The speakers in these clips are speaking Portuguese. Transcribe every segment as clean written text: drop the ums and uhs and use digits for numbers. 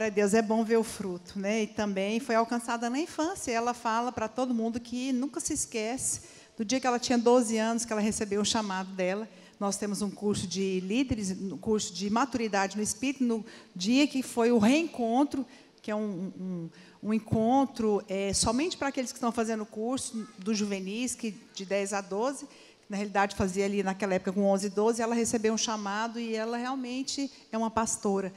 Glória a Deus, é bom ver o fruto, né? E também foi alcançada na infância. Ela fala para todo mundo que nunca se esquece do dia que ela tinha 12 anos, que ela recebeu o chamado dela. Nós temos um curso de líderes, um curso de maturidade no Espírito, no dia que foi o reencontro, que é um encontro somente para aqueles que estão fazendo o curso do juvenis, que de 10 a 12, na realidade fazia ali naquela época com 11 e 12, ela recebeu um chamado e ela realmente é uma pastora.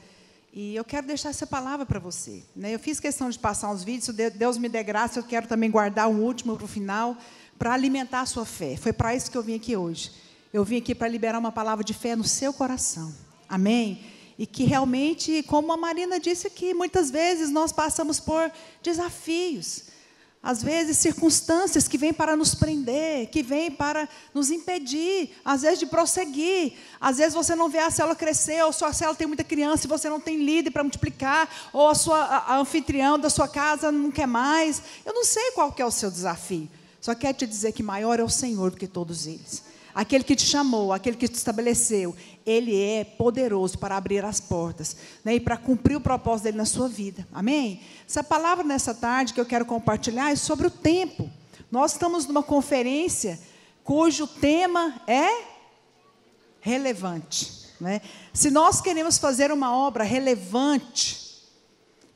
E eu quero deixar essa palavra para você, né? Eu fiz questão de passar uns vídeos, se Deus me der graça, eu quero também guardar um último para o final, para alimentar a sua fé. Foi para isso que eu vim aqui hoje. Eu vim aqui para liberar uma palavra de fé no seu coração. Amém? E que realmente, como a Marina disse aqui, muitas vezes nós passamos por desafios. Às vezes, circunstâncias que vêm para nos prender, que vêm para nos impedir, às vezes, de prosseguir. Às vezes, você não vê a célula crescer, ou sua célula tem muita criança e você não tem líder para multiplicar, ou a anfitriã da sua casa não quer mais. Eu não sei qual que é o seu desafio. Só quero te dizer que maior é o Senhor do que todos eles. Aquele que te chamou, aquele que te estabeleceu, Ele é poderoso para abrir as portas, né, e para cumprir o propósito dEle na sua vida. Amém? Essa palavra nessa tarde que eu quero compartilhar é sobre o tempo. Nós estamos numa conferência cujo tema é relevante, né? Se nós queremos fazer uma obra relevante,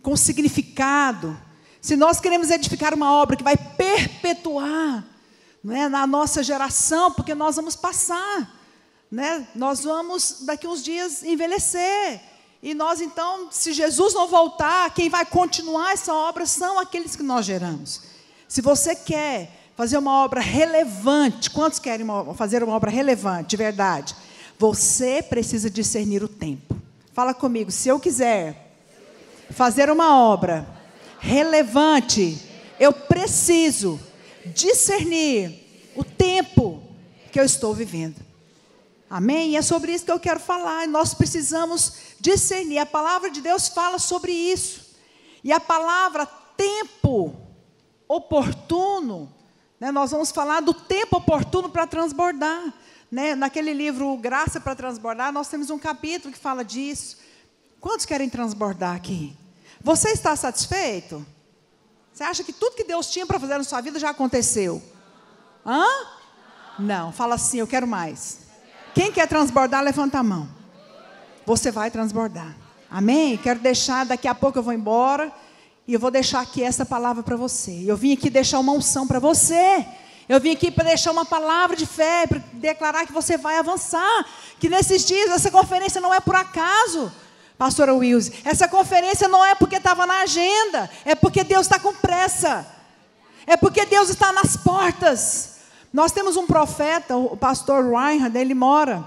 com significado, se nós queremos edificar uma obra que vai perpetuar, né, na nossa geração, porque nós vamos passar, né? Nós vamos daqui uns dias envelhecer, e nós então, se Jesus não voltar, quem vai continuar essa obra são aqueles que nós geramos. Se você quer fazer uma obra relevante, quantos querem fazer uma obra relevante, de verdade? Você precisa discernir o tempo. Fala comigo, se eu quiser fazer uma obra relevante, eu preciso discernir o tempo que eu estou vivendo. Amém? E é sobre isso que eu quero falar. Nós precisamos discernir. A palavra de Deus fala sobre isso. E a palavra tempo oportuno, né, nós vamos falar do tempo oportuno para transbordar, né? Naquele livro Graça para Transbordar, nós temos um capítulo que fala disso. Quantos querem transbordar aqui? Você está satisfeito? Você acha que tudo que Deus tinha para fazer na sua vida já aconteceu? Hã? Não, fala assim, eu quero mais. Quem quer transbordar, levanta a mão. Você vai transbordar. Amém? Quero deixar, daqui a pouco eu vou embora, e eu vou deixar aqui essa palavra para você. Eu vim aqui deixar uma unção para você. Eu vim aqui para deixar uma palavra de fé, para declarar que você vai avançar. Que nesses dias, essa conferência não é por acaso. Pastora Wilson, essa conferência não é porque estava na agenda, é porque Deus está com pressa, é porque Deus está nas portas. Nós temos um profeta, o pastor Reinhard, ele mora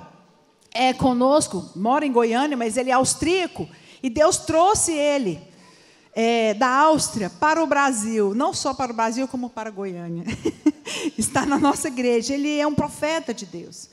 conosco, mora em Goiânia, mas ele é austríaco, e Deus trouxe ele da Áustria para o Brasil, não só para o Brasil, como para Goiânia. Está na nossa igreja, ele é um profeta de Deus.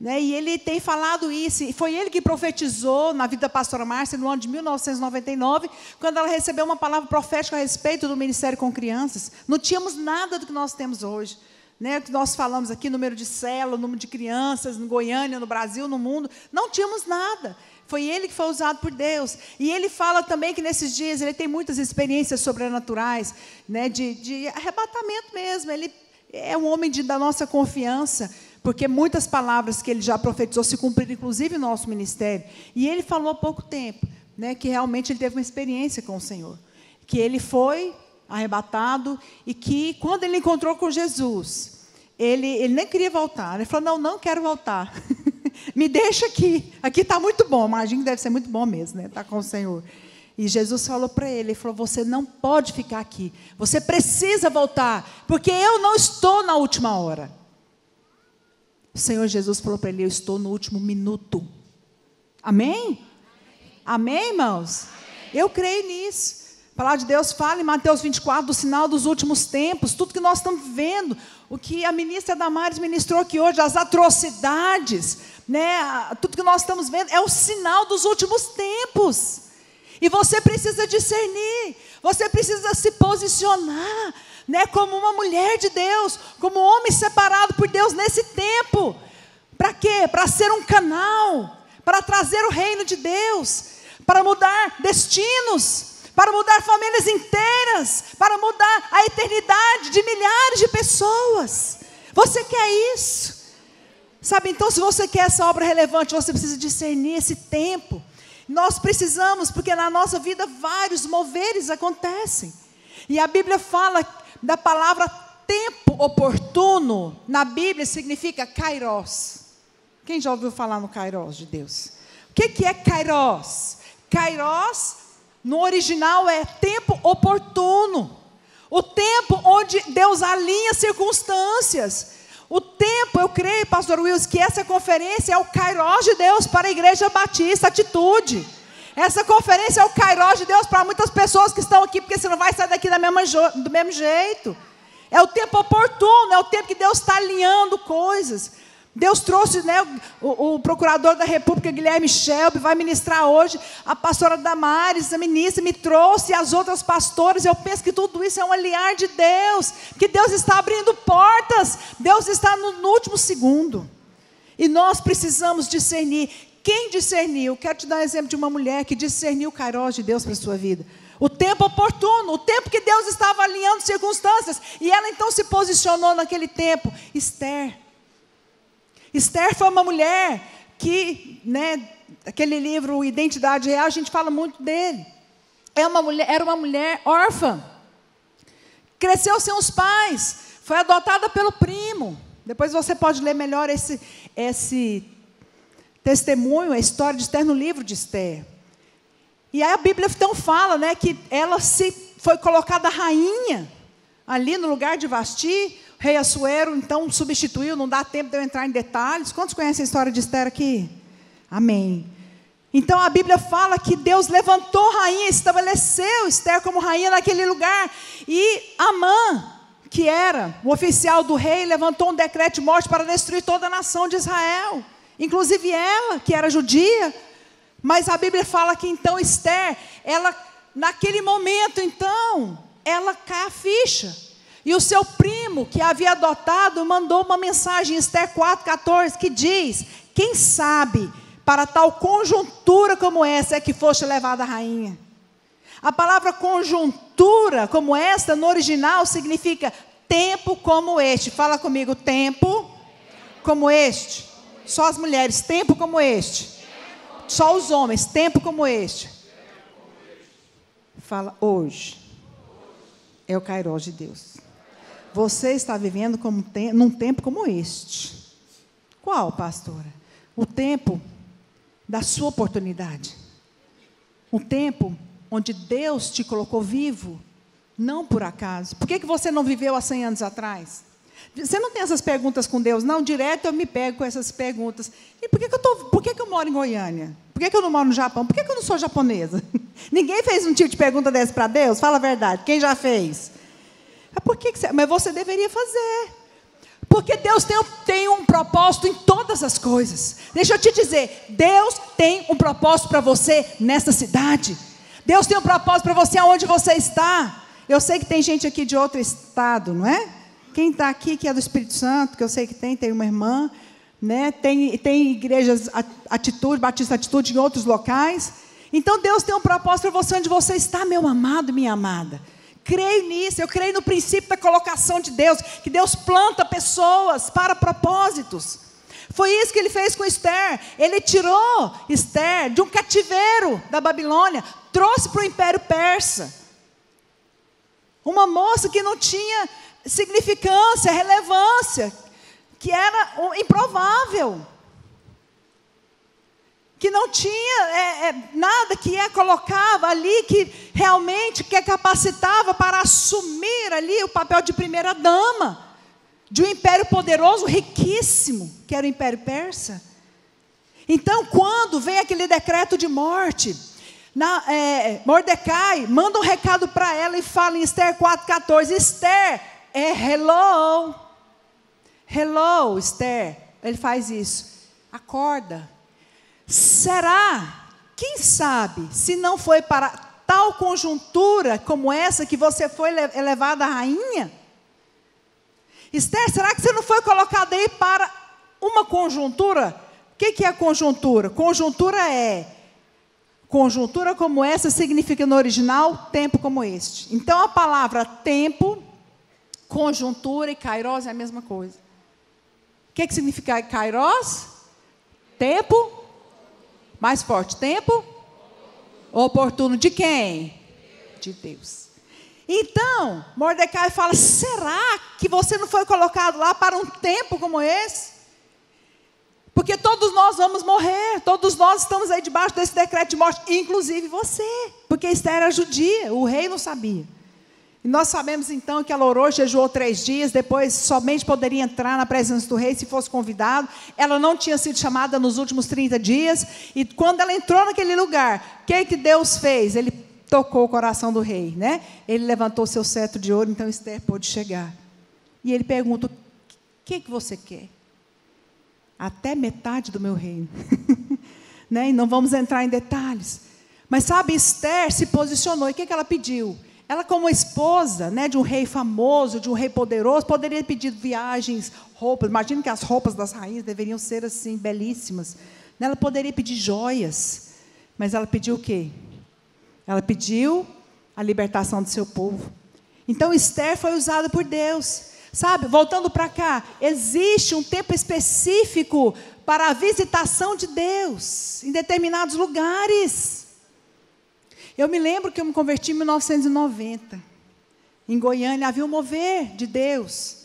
Né? E ele tem falado isso, e foi ele que profetizou na vida da pastora Márcia no ano de 1999, quando ela recebeu uma palavra profética a respeito do ministério com crianças. Não tínhamos nada do que nós temos hoje, né? O que nós falamos aqui, número de célula, número de crianças, em Goiânia, no Brasil, no mundo, não tínhamos nada. Foi ele que foi usado por Deus. E ele fala também que nesses dias ele tem muitas experiências sobrenaturais, né? de arrebatamento mesmo. Ele é um homem da nossa confiança, porque muitas palavras que ele já profetizou se cumpriram, inclusive no nosso ministério. E ele falou há pouco tempo, né, que realmente ele teve uma experiência com o Senhor. Que ele foi arrebatado e que, quando ele encontrou com Jesus, ele nem queria voltar. Ele falou, não quero voltar. Me deixa aqui. Aqui está muito bom. Imagino que deve ser muito bom mesmo, né? Estar com o Senhor. E Jesus falou para ele, falou, você não pode ficar aqui. Você precisa voltar, porque eu não estou na última hora. O Senhor Jesus falou para ele, eu estou no último minuto. Amém? Amém, irmãos? Amém. Eu creio nisso. A palavra de Deus fala em Mateus 24, do sinal dos últimos tempos, tudo que nós estamos vendo, o que a ministra Damares ministrou aqui hoje, as atrocidades, né? Tudo que nós estamos vendo é o sinal dos últimos tempos. E você precisa discernir, você precisa se posicionar, né, como uma mulher de Deus, como um homem separado por Deus nesse tempo. Para quê? Para ser um canal, para trazer o reino de Deus, para mudar destinos, para mudar famílias inteiras, para mudar a eternidade de milhares de pessoas. Você quer isso? Sabe, então se você quer essa obra relevante, você precisa discernir esse tempo. Nós precisamos, porque na nossa vida vários moveres acontecem. E a Bíblia fala da palavra tempo oportuno. Na Bíblia significa kairos. Quem já ouviu falar no kairos de Deus? O que é kairos? Kairos, no original, é tempo oportuno. O tempo onde Deus alinha circunstâncias. O tempo, eu creio, pastor Wilson, que essa conferência é o kairos de Deus para a Igreja Batista Atitude. Essa conferência é o kairos de Deus para muitas pessoas que estão aqui, porque você não vai sair daqui do mesmo jeito. É o tempo oportuno, é o tempo que Deus está alinhando coisas. Deus trouxe, né, o procurador da República, Guilherme Shelby, vai ministrar hoje. A pastora Damares, a ministra, me trouxe, e as outras pastoras. Eu penso que tudo isso é um alinhar de Deus, que Deus está abrindo portas, Deus está no último segundo. E nós precisamos discernir. Quem discerniu? Quero te dar um exemplo de uma mulher que discerniu o kairos de Deus para a sua vida. O tempo oportuno, o tempo que Deus estava alinhando circunstâncias. E ela então se posicionou naquele tempo. Esther foi uma mulher que, né, aquele livro Identidade Real, a gente fala muito dele. Era uma mulher órfã. Cresceu sem os pais. Foi adotada pelo primo. Depois você pode ler melhor esse testemunho, a história de Esther no livro de Esther. E aí a Bíblia então fala, né, que ela foi colocada rainha ali no lugar de Vasti. O rei Assuero então substituiu, não dá tempo de eu entrar em detalhes. Quantos conhecem a história de Esther aqui? Amém. Então a Bíblia fala que Deus levantou rainha, estabeleceu Esther como rainha naquele lugar. E Amã, que era o oficial do rei, levantou um decreto de morte para destruir toda a nação de Israel. Inclusive ela, que era judia. Mas a Bíblia fala que então Esther, ela, naquele momento então, ela cai a ficha. E o seu primo, que a havia adotado, mandou uma mensagem em Esther 4,14, que diz: quem sabe, para tal conjuntura como essa é que foste levada a rainha. A palavra conjuntura como esta, no original, significa tempo como este. Fala comigo, tempo como este. Só as mulheres, tempo como este. Só os homens, tempo como este. Fala, hoje é o kairos de Deus. Você está vivendo num tempo como este. Qual, pastora? O tempo da sua oportunidade. O tempo onde Deus te colocou vivo, não por acaso. Por que você não viveu há 100 anos atrás? Você não tem essas perguntas com Deus, não? Direto eu me pego com essas perguntas. E por que eu moro em Goiânia? Por que eu não moro no Japão? Por que eu não sou japonesa? Ninguém fez um tipo de pergunta dessa para Deus? Fala a verdade. Quem já fez? Mas você deveria fazer. Porque Deus tem um propósito em todas as coisas. Deixa eu te dizer, Deus tem um propósito para você nesta cidade. Deus tem um propósito para você aonde você está. Eu sei que tem gente aqui de outro estado, não é? Quem está aqui que é do Espírito Santo, que eu sei que tem uma irmã, né? Tem igrejas Atitude, Batista Atitude em outros locais. Então Deus tem um propósito para você onde você está, meu amado, minha amada. Creio nisso, eu creio no princípio da colocação de Deus, que Deus planta pessoas para propósitos. Foi isso que ele fez com Esther. Ele tirou Esther de um cativeiro da Babilônia, trouxe para o Império Persa. Uma moça que não tinha significância, relevância, que era improvável, que não tinha nada que a colocava ali, que realmente que a capacitava para assumir ali o papel de primeira dama, de um império poderoso, riquíssimo, que era o Império Persa. Então, quando vem aquele decreto de morte, Mordecai manda um recado para ela e fala em Esther 4,14, Esther, hello, Esther. Ele faz isso, acorda. Será, quem sabe, se não foi para tal conjuntura como essa que você foi elevada a rainha? Esther, será que você não foi colocada aí para uma conjuntura? O que é conjuntura? Conjuntura é Conjuntura como essa significa no original tempo como este. Então a palavra tempo, conjuntura e kairos é a mesma coisa. O que significa kairos? Tempo. Mais forte. Tempo oportuno de quem? De Deus. Então, Mordecai fala, será que você não foi colocado lá para um tempo como esse? Porque todos nós vamos morrer, todos nós estamos aí debaixo desse decreto de morte, inclusive você, porque Esther era judia, o rei não sabia. E nós sabemos então que ela orou, jejuou 3 dias, depois somente poderia entrar na presença do rei se fosse convidado. Ela não tinha sido chamada nos últimos 30 dias, e quando ela entrou naquele lugar, o que Deus fez? Ele tocou o coração do rei, né? Ele levantou seu cetro de ouro, então Esther pôde chegar. E ele pergunta, o que você quer? Até metade do meu reino. Né? E não vamos entrar em detalhes. Mas sabe, Esther se posicionou. E o que ela pediu? Ela, como esposa, né, de um rei famoso, de um rei poderoso, poderia pedir viagens, roupas. Imagina que as roupas das rainhas deveriam ser assim, belíssimas. Ela poderia pedir joias. Mas ela pediu o quê? Ela pediu a libertação do seu povo. Então Esther foi usada por Deus. Sabe, voltando para cá, existe um tempo específico para a visitação de Deus em determinados lugares. Eu me lembro que eu me converti em 1990. Em Goiânia havia um mover de Deus.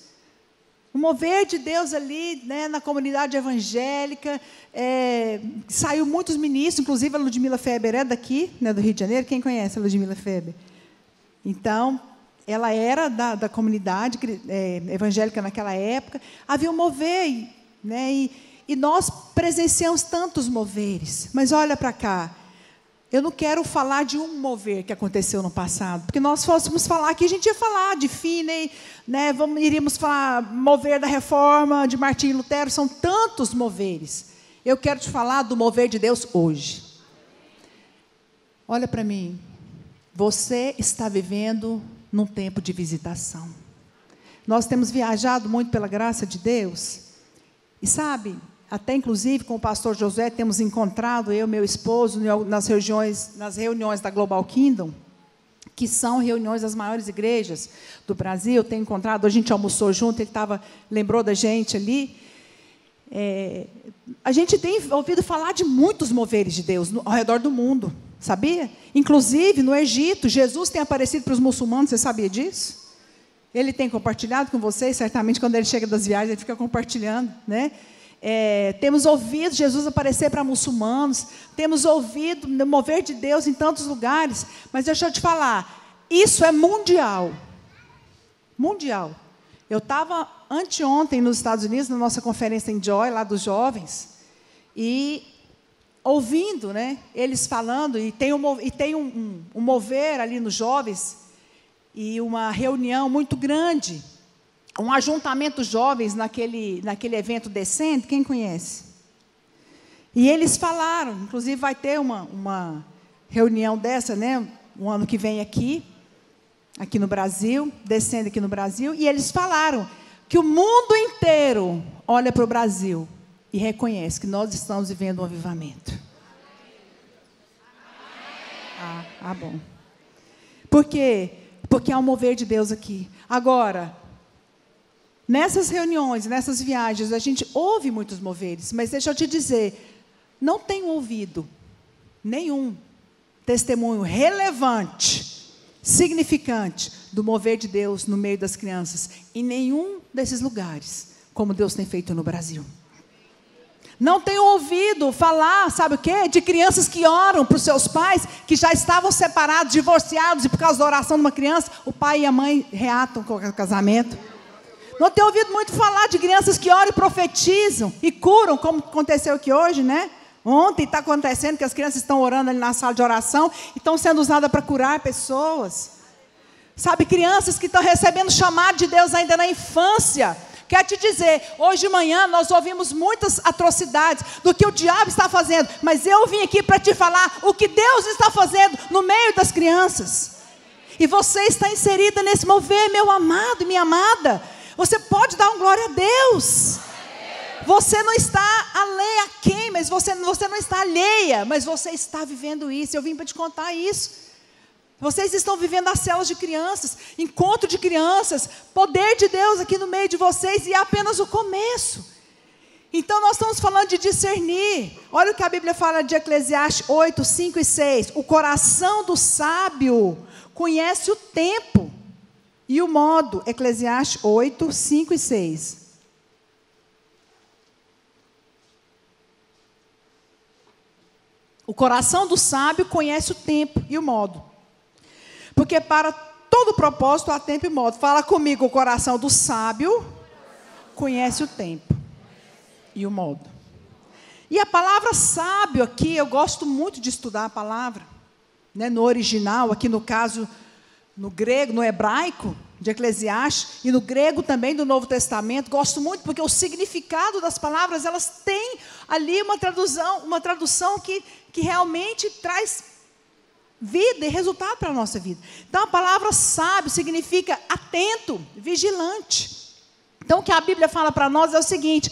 Um mover de Deus ali, né, na comunidade evangélica. Saiu muitos ministros, inclusive a Ludmila Feber é daqui, né, do Rio de Janeiro. Quem conhece a Ludmila Feber? Então, ela era da comunidade evangélica naquela época. Havia um mover, né, e nós presenciamos tantos moveres. Mas olha para cá. Eu não quero falar de um mover que aconteceu no passado, porque nós fôssemos falar aqui, a gente ia falar de Finney, né, iríamos falar mover da Reforma, de Martinho Lutero, são tantos moveres. Eu quero te falar do mover de Deus hoje. Olha para mim, você está vivendo num tempo de visitação. Nós temos viajado muito pela graça de Deus, e sabe, até inclusive com o pastor Josué, temos encontrado, eu e meu esposo, nas reuniões da Global Kingdom, que são reuniões das maiores igrejas do Brasil. Tenho encontrado, a gente almoçou junto, ele lembrou da gente ali. A gente tem ouvido falar de muitos moveres de Deus ao redor do mundo, sabia? Inclusive, no Egito, Jesus tem aparecido para os muçulmanos, você sabia disso? Ele tem compartilhado com vocês, certamente quando ele chega das viagens, ele fica compartilhando, né? Temos ouvido Jesus aparecer para muçulmanos, temos ouvido o mover de Deus em tantos lugares, mas deixa eu te falar, isso é mundial. Mundial. Eu estava anteontem nos Estados Unidos, na nossa conferência em Joy, lá dos jovens, e ouvindo, né, eles falando, e tem um mover ali nos jovens, e uma reunião muito grande, um ajuntamento de jovens naquele evento Descende, quem conhece? E eles falaram, inclusive vai ter uma reunião dessa, né, um ano que vem aqui no Brasil, Descende aqui no Brasil, e eles falaram que o mundo inteiro olha para o Brasil e reconhece que nós estamos vivendo um avivamento. Bom. Por quê? Porque há um mover de Deus aqui. Agora, nessas reuniões, nessas viagens, a gente ouve muitos moveres, mas deixa eu te dizer, não tenho ouvido nenhum testemunho relevante, significante, do mover de Deus no meio das crianças, em nenhum desses lugares, como Deus tem feito no Brasil. Não tenho ouvido falar, sabe o quê? De crianças que oram para os seus pais, que já estavam separados, divorciados, e por causa da oração de uma criança, o pai e a mãe reatam com o casamento. Não tenho ouvido muito falar de crianças que oram e profetizam e curam, como aconteceu aqui hoje, né? Ontem está acontecendo que as crianças estão orando ali na sala de oração e estão sendo usadas para curar pessoas. Sabe, crianças que estão recebendo chamado de Deus ainda na infância. Quero te dizer, hoje de manhã nós ouvimos muitas atrocidades do que o diabo está fazendo, mas eu vim aqui para te falar o que Deus está fazendo no meio das crianças. E você está inserida nesse mover, meu amado e minha amada. Você pode dar um glória a Deus. Você não está além a quem, mas você não está alheia, mas você está vivendo isso. Eu vim para te contar isso. Vocês estão vivendo as células de crianças, encontro de crianças, poder de Deus aqui no meio de vocês, e é apenas o começo. Então nós estamos falando de discernir. Olha o que a Bíblia fala de Eclesiastes 8, 5 e 6. O coração do sábio conhece o tempo e o modo. Eclesiastes 8, 5 e 6. O coração do sábio conhece o tempo e o modo. Porque para todo propósito há tempo e modo. Fala comigo, o coração do sábio conhece o tempo e o modo. E a palavra sábio aqui, eu gosto muito de estudar a palavra, né, no original, aqui no caso, no grego, no hebraico, de Eclesiastes, e no grego também do Novo Testamento, gosto muito, porque o significado das palavras, elas têm ali uma tradução que realmente traz vida e resultado para a nossa vida. Então a palavra sábio significa atento, vigilante. Então o que a Bíblia fala para nós é o seguinte: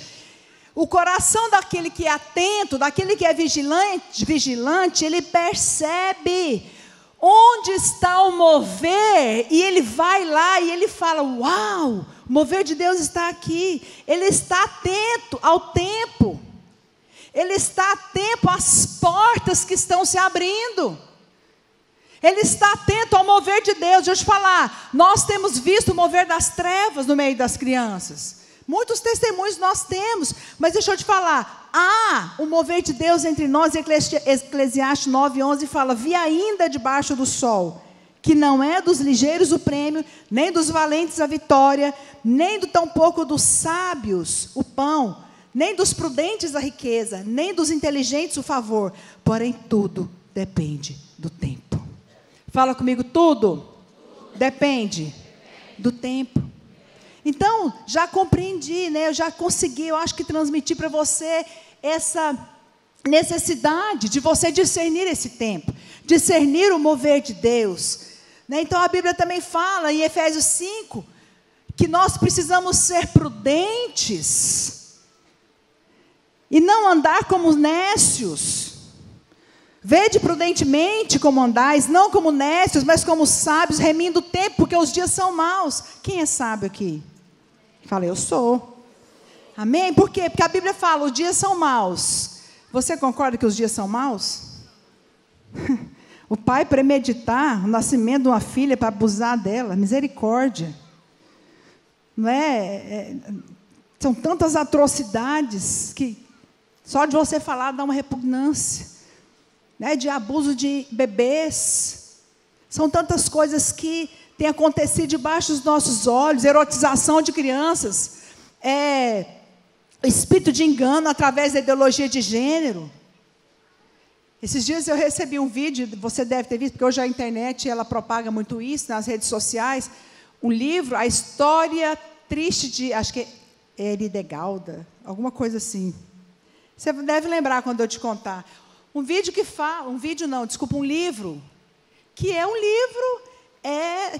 o coração daquele que é atento, daquele que é vigilante, ele percebe onde está o mover, e ele vai lá e ele fala: uau, o mover de Deus está aqui. Ele está atento ao tempo, ele está atento às portas que estão se abrindo. Ele está atento ao mover de Deus. Deixa eu te falar, nós temos visto o mover das trevas no meio das crianças. Muitos testemunhos nós temos, mas deixa eu te falar, há o mover de Deus entre nós. Eclesiastes 9:11 fala: vi ainda debaixo do sol, que não é dos ligeiros o prêmio, nem dos valentes a vitória, nem do tampouco dos sábios o pão, nem dos prudentes a riqueza, nem dos inteligentes o favor, porém tudo depende do tempo. Fala comigo, tudo depende do tempo. Então, já compreendi, né? Eu já consegui, eu acho que transmitir para você essa necessidade de você discernir esse tempo, discernir o mover de Deus, né? Então, a Bíblia também fala em Efésios 5, que nós precisamos ser prudentes e não andar como nécios. Vede prudentemente como andais, não como nécios, mas como sábios, remindo o tempo, porque os dias são maus. Quem é sábio aqui? Fala, eu sou. Amém? Por quê? Porque a Bíblia fala, os dias são maus. Você concorda que os dias são maus? O pai premeditar o nascimento de uma filha para abusar dela, misericórdia. Não é? São tantas atrocidades que só de você falar dá uma repugnância. Né, de abuso de bebês, são tantas coisas que têm acontecido debaixo dos nossos olhos, erotização de crianças, espírito de engano através da ideologia de gênero. Esses dias eu recebi um vídeo, você deve ter visto, porque hoje a internet ela propaga muito isso nas redes sociais, um livro, A História Triste de, acho que é Eridegalda, alguma coisa assim. Você deve lembrar quando eu te contar. Um livro, que é um livro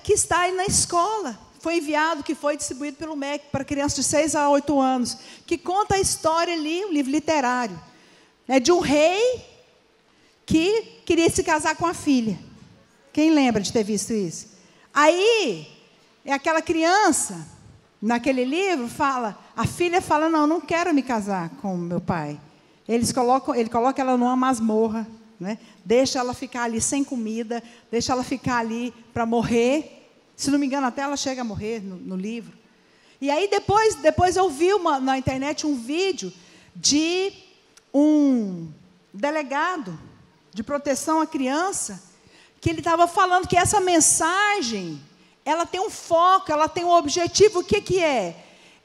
que está aí na escola, foi enviado, que foi distribuído pelo MEC para crianças de 6 a 8 anos, que conta a história ali, um livro literário, né, de um rei que queria se casar com a filha. Quem lembra de ter visto isso? Aí, aquela criança, naquele livro, a filha fala, não quero me casar com meu pai. Ele coloca ela numa masmorra, né? Deixa ela ficar ali sem comida, deixa ela ficar ali para morrer. Se não me engano, até ela chega a morrer no livro. E aí depois eu vi na internet um vídeo de um delegado de proteção à criança, que ele estava falando que essa mensagem, ela tem um foco, ela tem um objetivo. O que é?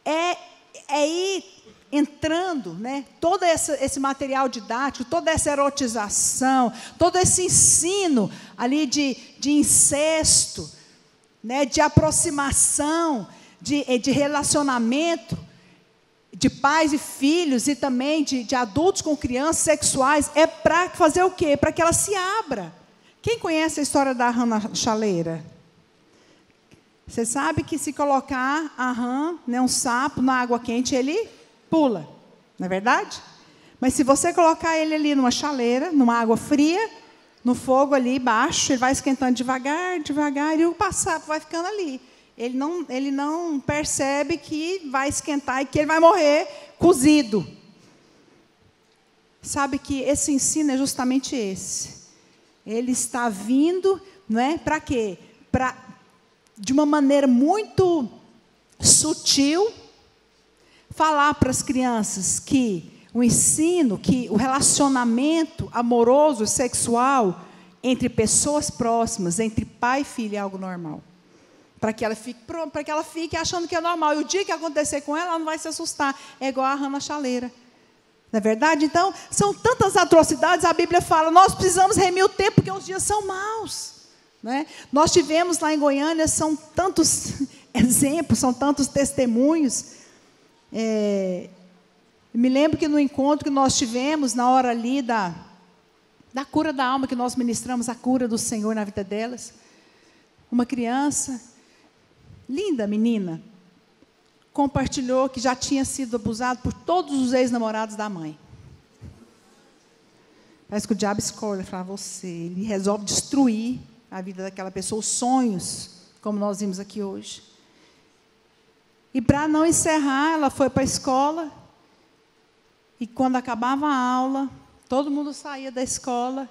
É ir entrando, né, todo esse material didático, toda essa erotização, todo esse ensino ali de incesto, né, de aproximação, de relacionamento, de pais e filhos, e também de adultos com crianças sexuais, é para fazer o quê? Para que ela se abra. Quem conhece a história da rã na chaleira? Você sabe que se colocar a rã, né, um sapo na água quente, ele pula. Não é verdade? Mas se você colocar ele ali numa chaleira, numa água fria, no fogo ali baixo, ele vai esquentando devagar, devagar, e o sapo vai ficando ali. Ele não percebe que vai esquentar e que ele vai morrer cozido. Sabe que esse ensino é justamente esse. Ele está vindo, não é? Para quê? De uma maneira muito sutil, falar para as crianças que o ensino, que o relacionamento amoroso, sexual, entre pessoas próximas, entre pai e filho, é algo normal. Para que ela fique achando que é normal. E o dia que acontecer com ela, ela não vai se assustar. É igual a rã na chaleira. Não é verdade? Então, são tantas atrocidades, a Bíblia fala, nós precisamos remir o tempo, porque os dias são maus. Né? Nós tivemos lá em Goiânia, são tantos exemplos, são tantos testemunhos. Me lembro que no encontro que nós tivemos, na hora ali da cura da alma, que nós ministramos a cura do Senhor na vida delas, uma criança, linda menina, compartilhou que já tinha sido abusado por todos os ex-namorados da mãe. Parece que o diabo escolhe para você, ele resolve destruir a vida daquela pessoa, os sonhos, como nós vimos aqui hoje. E para não encerrar, ela foi para a escola, e quando acabava a aula, todo mundo saía da escola,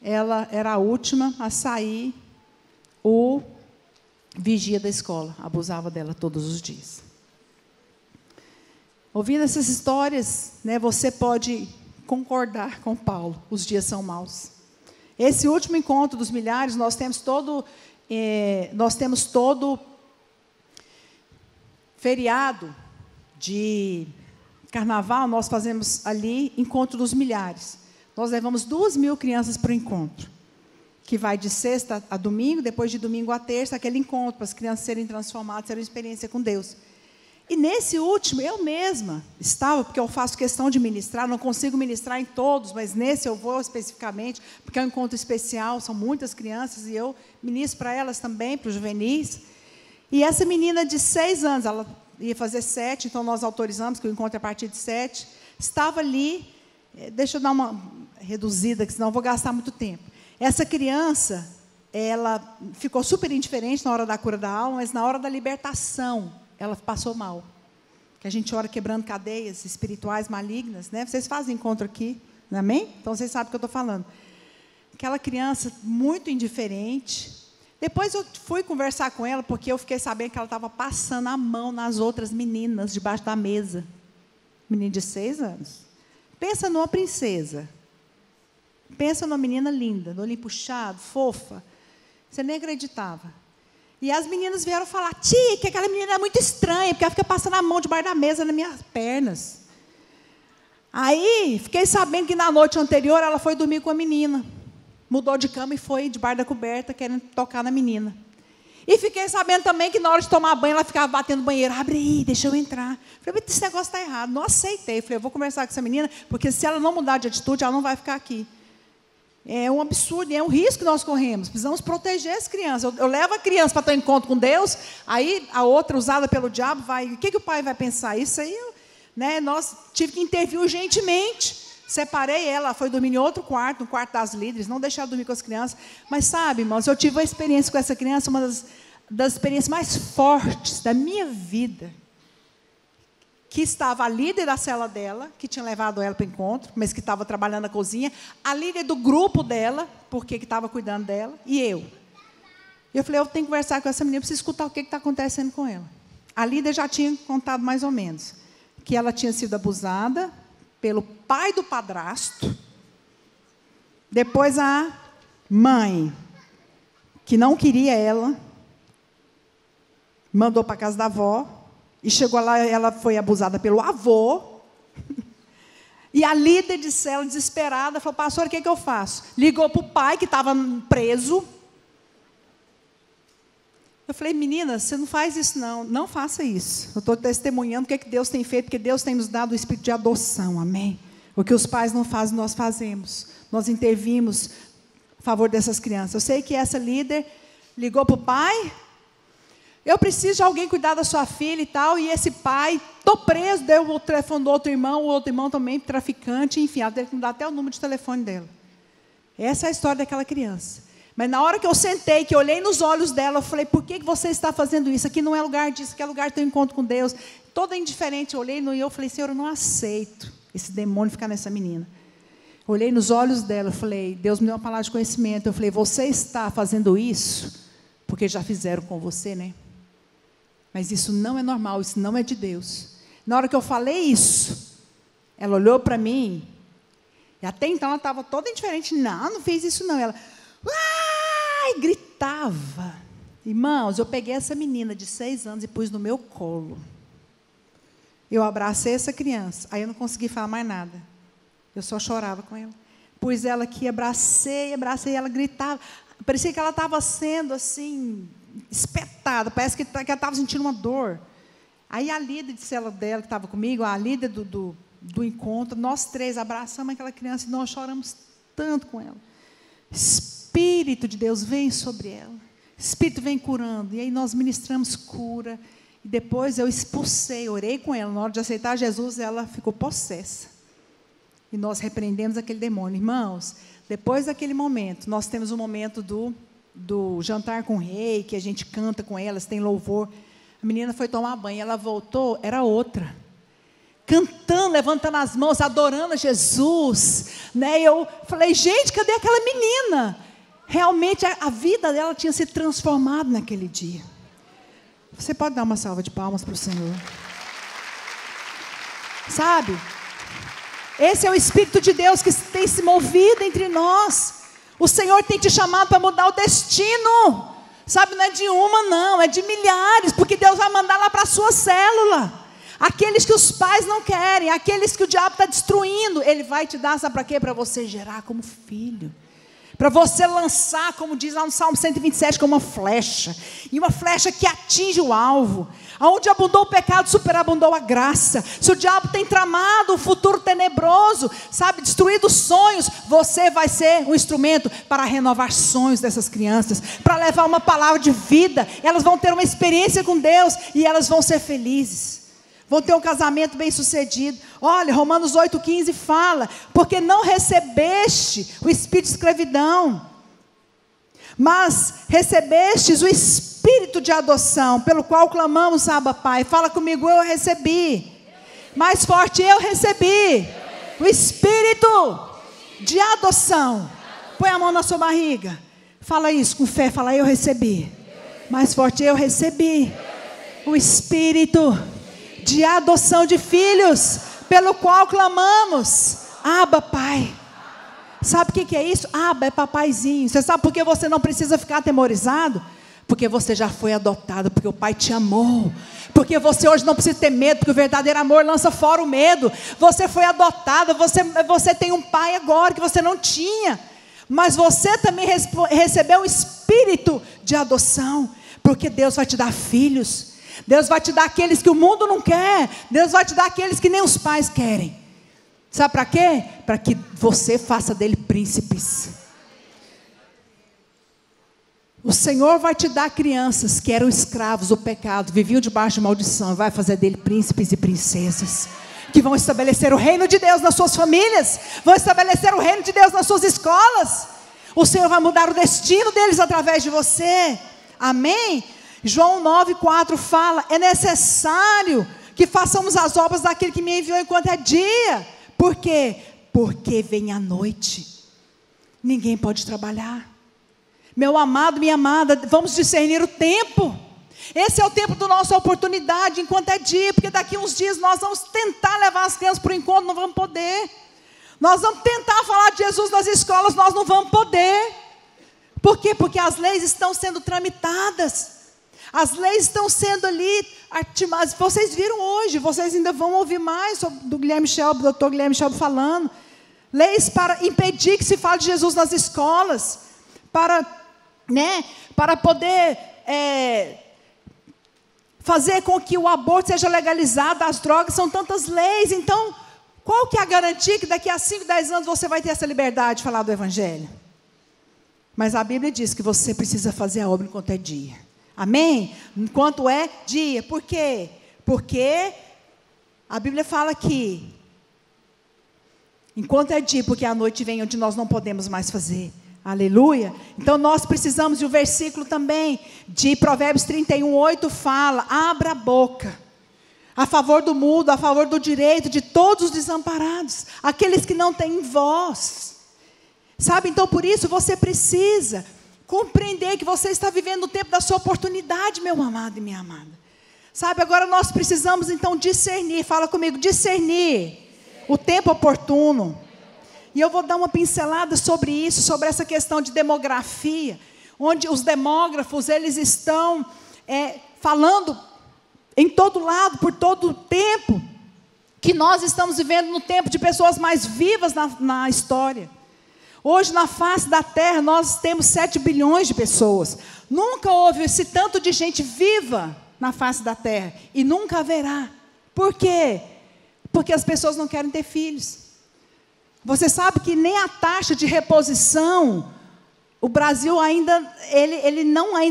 ela era a última a sair, o vigia da escola abusava dela todos os dias. Ouvindo essas histórias, né, você pode concordar com Paulo, os dias são maus. Esse último encontro dos milhares, nós temos todo feriado de carnaval, nós fazemos ali encontro dos milhares. Nós levamos 2.000 crianças para o encontro, que vai de sexta a domingo, depois de domingo a terça, aquele encontro, para as crianças serem transformadas, terem uma experiência com Deus. E nesse último, eu mesma estava, porque eu faço questão de ministrar, não consigo ministrar em todos, mas nesse eu vou especificamente, porque é um encontro especial, são muitas crianças, e eu ministro para elas também, para os juvenis. E essa menina de 6 anos, ela ia fazer 7, então nós autorizamos, que o encontro é a partir de 7, estava ali, deixa eu dar uma reduzida, que senão eu vou gastar muito tempo. Essa criança, ela ficou super indiferente na hora da cura da alma, mas na hora da libertação, ela passou mal. Que a gente ora quebrando cadeias espirituais malignas, né? Vocês fazem encontro aqui, não é, amém? Então vocês sabem o que eu estou falando. Aquela criança muito indiferente. Depois eu fui conversar com ela, porque eu fiquei sabendo que ela estava passando a mão nas outras meninas, debaixo da mesa. Menina de 6 anos. Pensa numa princesa. Pensa numa menina linda, no olhinho puxado, fofa. Você nem acreditava. E as meninas vieram falar, tia, que aquela menina é muito estranha, porque ela fica passando a mão debaixo da mesa nas minhas pernas. Aí, fiquei sabendo que na noite anterior ela foi dormir com a menina. Mudou de cama e foi debaixo da coberta, querendo tocar na menina. E fiquei sabendo também que na hora de tomar banho, ela ficava batendo no banheiro. Abre aí, deixa eu entrar. Falei, esse negócio está errado. Não aceitei. Falei, eu vou conversar com essa menina, porque se ela não mudar de atitude, ela não vai ficar aqui. É um absurdo, é um risco que nós corremos. Precisamos proteger as crianças. Eu levo a criança para ter um encontro com Deus, aí a outra, usada pelo diabo, vai... O que o pai vai pensar? Isso aí, né, nós tivemos que intervir urgentemente. Separei ela, foi dormir em outro quarto, no quarto das líderes, não deixar ela dormir com as crianças. Mas sabe, irmãos, eu tive uma experiência com essa criança, uma das experiências mais fortes da minha vida. Que estava a líder da cela dela, que tinha levado ela para o encontro, mas que estava trabalhando na cozinha, a líder do grupo dela, porque que estava cuidando dela, e eu. Eu falei, eu tenho que conversar com essa menina, eu preciso escutar o que está acontecendo com ela. A líder já tinha contado mais ou menos, que ela tinha sido abusada pelo pai do padrasto, depois a mãe, que não queria ela, mandou para a casa da avó, e chegou lá, ela foi abusada pelo avô. E a líder de cela, desesperada, falou, pastor, o que eu faço? Ligou para o pai, que estava preso. Eu falei, menina, você não faz isso não. Não faça isso. Eu estou testemunhando o que Deus tem feito, porque Deus tem nos dado o espírito de adoção, amém? O que os pais não fazem, nós fazemos. Nós intervimos a favor dessas crianças. Eu sei que essa líder ligou para o pai, eu preciso de alguém cuidar da sua filha e tal, e esse pai, estou preso, deu o telefone do outro irmão também, traficante, enfim, ela teve que mudar até o número de telefone dela. Essa é a história daquela criança. Mas na hora que eu sentei, que eu olhei nos olhos dela, eu falei, por que você está fazendo isso? Aqui não é lugar disso, aqui é lugar do teu encontro com Deus. Toda indiferente, eu olhei e eu falei, Senhor, eu não aceito esse demônio ficar nessa menina. Olhei nos olhos dela, eu falei, Deus me deu uma palavra de conhecimento. Eu falei, você está fazendo isso porque já fizeram com você, né? Mas isso não é normal, isso não é de Deus. Na hora que eu falei isso, ela olhou para mim, e até então ela estava toda indiferente. Não fez isso não. Ela, ai, gritava. Irmãos, eu peguei essa menina de 6 anos e pus no meu colo. Eu abracei essa criança, aí eu não consegui falar mais nada. Eu só chorava com ela. Pus ela aqui, abracei, ela gritava. Parecia que ela estava sendo assim, espetada, parece que ela estava sentindo uma dor. Aí a líder de célula dela, que estava comigo, a líder do encontro, nós 3 abraçamos aquela criança e nós choramos tanto com ela. Espírito de Deus vem sobre ela. Espírito vem curando. E aí nós ministramos cura. E depois eu expulsei, orei com ela. Na hora de aceitar Jesus, ela ficou possessa. E nós repreendemos aquele demônio. Irmãos, depois daquele momento, nós temos um momento do jantar com o rei, que a gente canta com elas, tem louvor. A menina foi tomar banho, ela voltou, era outra. Cantando, levantando as mãos, adorando a Jesus. Né? E eu falei, gente, cadê aquela menina? Realmente a vida dela tinha se transformado naquele dia. Você pode dar uma salva de palmas para o Senhor? Sabe? Esse é o Espírito de Deus que tem se movido entre nós. O Senhor tem te chamado para mudar o destino. Sabe, não é de uma não, é de milhares. Porque Deus vai mandar lá para a sua célula. Aqueles que os pais não querem, aqueles que o diabo está destruindo, Ele vai te dar, sabe para quê? Para você gerar como filho. Para você lançar, como diz lá no Salmo 127, como uma flecha. E uma flecha que atinge o alvo. Onde abundou o pecado, superabundou a graça. Se o diabo tem tramado um futuro tenebroso, sabe, destruído sonhos, você vai ser um instrumento para renovar sonhos dessas crianças. Para levar uma palavra de vida. Elas vão ter uma experiência com Deus e elas vão ser felizes. Vão ter um casamento bem sucedido. Olha, Romanos 8,15 fala, porque não recebeste o espírito de escravidão, mas recebestes o espírito de adoção, pelo qual clamamos, Abba, Pai. Fala comigo, eu recebi. Mais forte, eu recebi o espírito de adoção. Põe a mão na sua barriga. Fala isso com fé, fala, eu recebi. Mais forte, eu recebi o espírito de adoção de filhos, pelo qual clamamos, Abba, Pai. Sabe o que é isso? Abba é papaizinho. Você sabe por que você não precisa ficar atemorizado? Porque você já foi adotado, porque o Pai te amou. Porque você hoje não precisa ter medo, porque o verdadeiro amor lança fora o medo. Você foi adotado, você tem um pai agora que você não tinha. Mas você também recebeu o espírito de adoção, porque Deus vai te dar filhos. Deus vai te dar aqueles que o mundo não quer. Deus vai te dar aqueles que nem os pais querem. Sabe para quê? Para que você faça dele príncipes. O Senhor vai te dar crianças que eram escravos do pecado, viviam debaixo de maldição, e vai fazer dele príncipes e princesas, que vão estabelecer o reino de Deus nas suas famílias, vão estabelecer o reino de Deus nas suas escolas. O Senhor vai mudar o destino deles através de você. Amém? João 9,4 fala, é necessário que façamos as obras daquele que me enviou enquanto é dia. Por quê? Porque vem a noite. Ninguém pode trabalhar. Meu amado, minha amada, vamos discernir o tempo. Esse é o tempo da nossa oportunidade, enquanto é dia. Porque daqui uns dias nós vamos tentar levar as crianças para o encontro, não vamos poder. Nós vamos tentar falar de Jesus nas escolas, nós não vamos poder. Por quê? Porque as leis estão sendo tramitadas. As leis estão sendo ali artimadas. Vocês viram hoje, vocês ainda vão ouvir mais sobre do doutor Guilherme Shelby falando. Leis para impedir que se fale de Jesus nas escolas. Para poder fazer com que o aborto seja legalizado, as drogas, são tantas leis. Então, qual que é a garantia que daqui a 5, 10 anos você vai ter essa liberdade de falar do Evangelho? Mas a Bíblia diz que você precisa fazer a obra enquanto é dia. Amém? Enquanto é dia. Por quê? Porque a Bíblia fala que enquanto é dia, porque a noite vem onde nós não podemos mais fazer. Aleluia. Então nós precisamos, e o versículo também de Provérbios 31:8 fala: abra a boca a favor do mudo, a favor do direito de todos os desamparados, aqueles que não têm voz. Sabe, então por isso você precisa compreender que você está vivendo o tempo da sua oportunidade, meu amado e minha amada. Sabe, agora nós precisamos então discernir, fala comigo, discernir o tempo oportuno. E eu vou dar uma pincelada sobre isso, sobre essa questão de demografia, onde os demógrafos, eles estão falando em todo lado, por todo o tempo, que nós estamos vivendo no tempo de pessoas mais vivas na história. Hoje, na face da terra, nós temos 7 bilhões de pessoas. Nunca houve esse tanto de gente viva na face da terra, e nunca haverá. Por quê? Porque as pessoas não querem ter filhos. Você sabe que nem a taxa de reposição, o Brasil ainda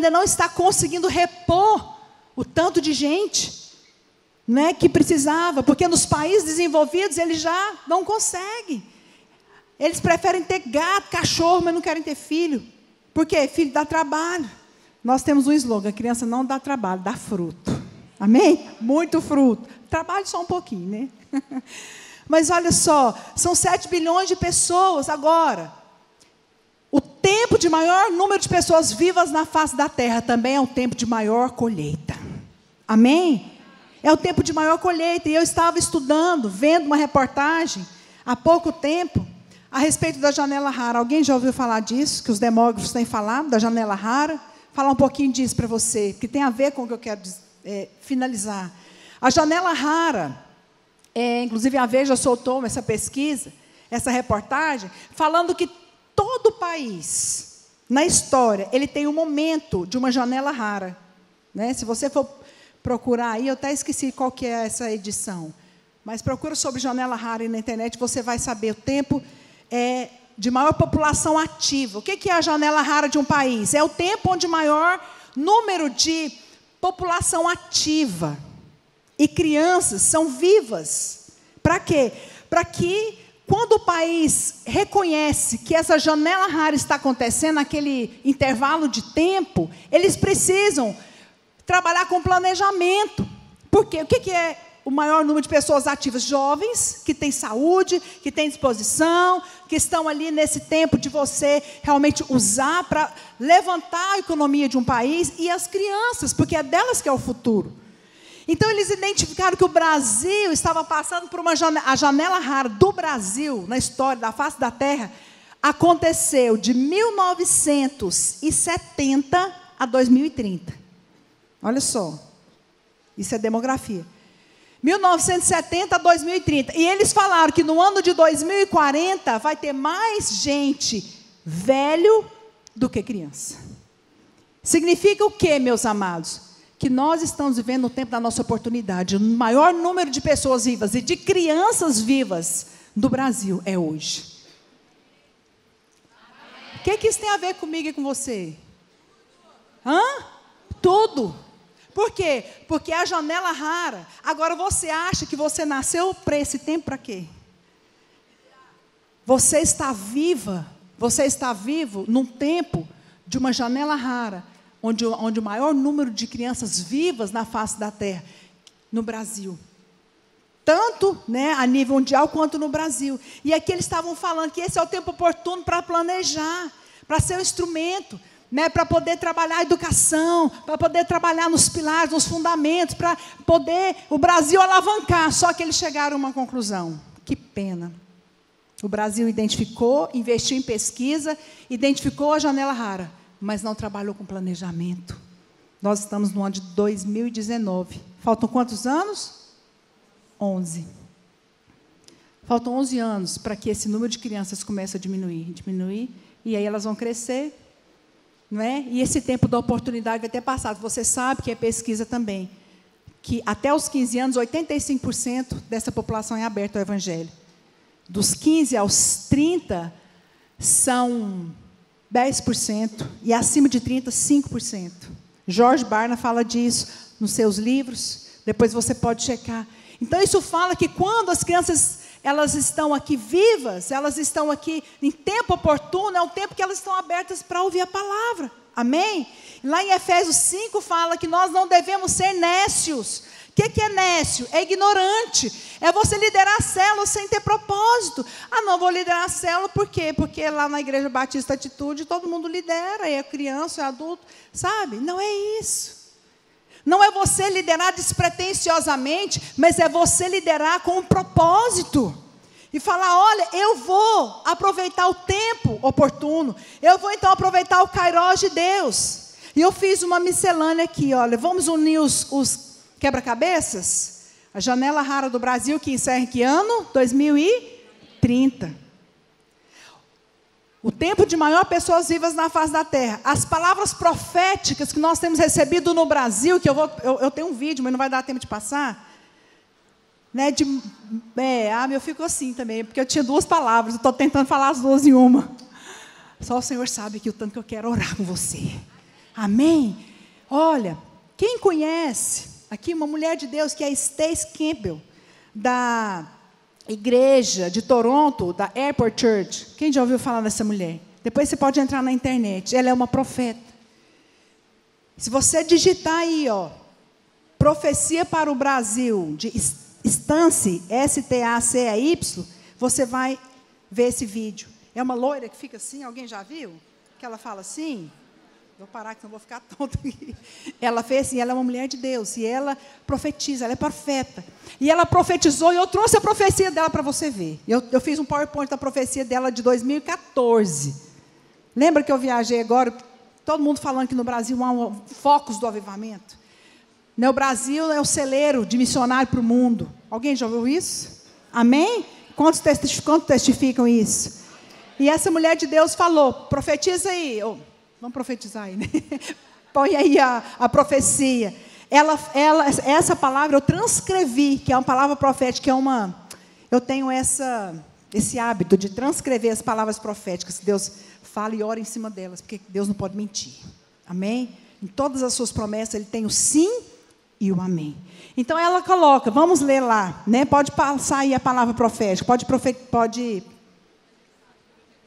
não está conseguindo repor o tanto de gente, né, que precisava, porque nos países desenvolvidos eles já não conseguem. Eles preferem ter gato, cachorro, mas não querem ter filho. Por quê? Filho dá trabalho. Nós temos um slogan: criança não dá trabalho, dá fruto. Amém? Muito fruto. Trabalho só um pouquinho, né? Mas olha só, são 7 bilhões de pessoas agora. O tempo de maior número de pessoas vivas na face da terra também é o tempo de maior colheita. Amém? É o tempo de maior colheita. E eu estava estudando, vendo uma reportagem, há pouco tempo, a respeito da janela rara. Alguém já ouviu falar disso? Que os demógrafos têm falado, da janela rara? Falar um pouquinho disso para você, que tem a ver com o que eu quero finalizar. A janela rara, inclusive a Veja soltou essa pesquisa, essa reportagem, falando que todo país, na história, ele tem um momento de uma janela rara. Né? Se você for procurar aí, eu até esqueci qual que é essa edição, mas procura sobre janela rara aí na internet, você vai saber o tempo de maior população ativa. O que é a janela rara de um país? É o tempo onde maior número de população ativa e crianças são vivas. Para quê? Para que, quando o país reconhece que essa janela rara está acontecendo, naquele intervalo de tempo, eles precisam trabalhar com planejamento. Por quê? O que é o maior número de pessoas ativas? Jovens, que têm saúde, que têm disposição, que estão ali nesse tempo de você realmente usar para levantar a economia de um país, e as crianças, porque é delas que é o futuro. Então, eles identificaram que o Brasil estava passando por a janela rara do Brasil, na história da face da terra, aconteceu de 1970 a 2030. Olha só, isso é demografia. 1970 a 2030. E eles falaram que no ano de 2040 vai ter mais gente velho do que criança. Significa o quê, meus amados? Que nós estamos vivendo o tempo da nossa oportunidade. O maior número de pessoas vivas e de crianças vivas do Brasil é hoje. O que isso tem a ver comigo e com você? Tudo. Por quê? Porque é a janela rara. Agora, você acha que você nasceu para esse tempo para quê? Você está viva, você está vivo num tempo de uma janela rara, onde o maior número de crianças vivas na face da terra, no Brasil. Tanto, né, a nível mundial, quanto no Brasil. E aqui eles estavam falando que esse é o tempo oportuno para planejar, para ser um instrumento, né, para poder trabalhar a educação, para poder trabalhar nos pilares, nos fundamentos, para poder o Brasil alavancar. Só que eles chegaram a uma conclusão. Que pena. O Brasil identificou, investiu em pesquisa, identificou a janela rara, mas não trabalhou com planejamento. Nós estamos no ano de 2019. Faltam quantos anos? 11. Faltam 11 anos para que esse número de crianças comece a diminuir, e aí elas vão crescer. Não é? E esse tempo da oportunidade vai ter passado. Você sabe que é pesquisa também, que até os 15 anos, 85% dessa população é aberta ao Evangelho. Dos 15 aos 30, são 10%, e acima de 30, 5%. George Barna fala disso nos seus livros. Depois você pode checar. Então isso fala que quando as crianças elas estão aqui vivas, elas estão aqui em tempo oportuno, é o tempo que elas estão abertas para ouvir a palavra. Amém? Lá em Efésios 5 fala que nós não devemos ser nécios. O que é nécio? É ignorante. É você liderar a célula sem ter propósito. Ah, não, vou liderar a célula por quê? Porque lá na Igreja Batista Atitude todo mundo lidera, é criança, é adulto, sabe? Não é isso. Não é você liderar despretensiosamente, mas é você liderar com um propósito. E falar, olha, eu vou aproveitar o tempo oportuno. Eu vou então aproveitar o Kairos de Deus. E eu fiz uma miscelânea aqui, olha. Vamos unir os quebra-cabeças? A janela rara do Brasil, que encerra em que ano? 2030. O tempo de maior pessoas vivas na face da terra. As palavras proféticas que nós temos recebido no Brasil, que eu tenho um vídeo, mas não vai dar tempo de passar. Né, eu fico assim também, porque eu tinha duas palavras, eu estou tentando falar as duas em uma. Só o Senhor sabe que o tanto que eu quero orar com você. Amém? Olha, quem conhece, aqui uma mulher de Deus, que é Stace Campbell, da igreja de Toronto, da Airport Church. Quem já ouviu falar dessa mulher? Depois você pode entrar na internet, ela é uma profeta. Se você digitar aí, profecia para o Brasil, de Stacey, S-T-A-C-E-Y, você vai ver esse vídeo. É uma loira que fica assim, alguém já viu? Que ela fala assim, vou parar que senão vou ficar tonta aqui. Ela fez assim, ela é uma mulher de Deus, e ela profetiza, ela é profeta. E ela profetizou, e eu trouxe a profecia dela para você ver. Eu fiz um PowerPoint da profecia dela de 2014. Lembra que eu viajei agora, todo mundo falando que no Brasil há focos do avivamento? O Brasil é o celeiro de missionário para o mundo. Alguém já ouviu isso? Amém? Quantos testificam isso? E essa mulher de Deus falou, profetiza aí. Vamos profetizar aí, né? Põe aí a profecia. Essa palavra eu transcrevi, que é uma palavra profética, eu tenho esse hábito de transcrever as palavras proféticas, que Deus fala e ora em cima delas, porque Deus não pode mentir. Amém? Em todas as suas promessas, Ele tem o sim e o amém. Então ela coloca, vamos ler lá, né? Pode passar aí a palavra profética, pode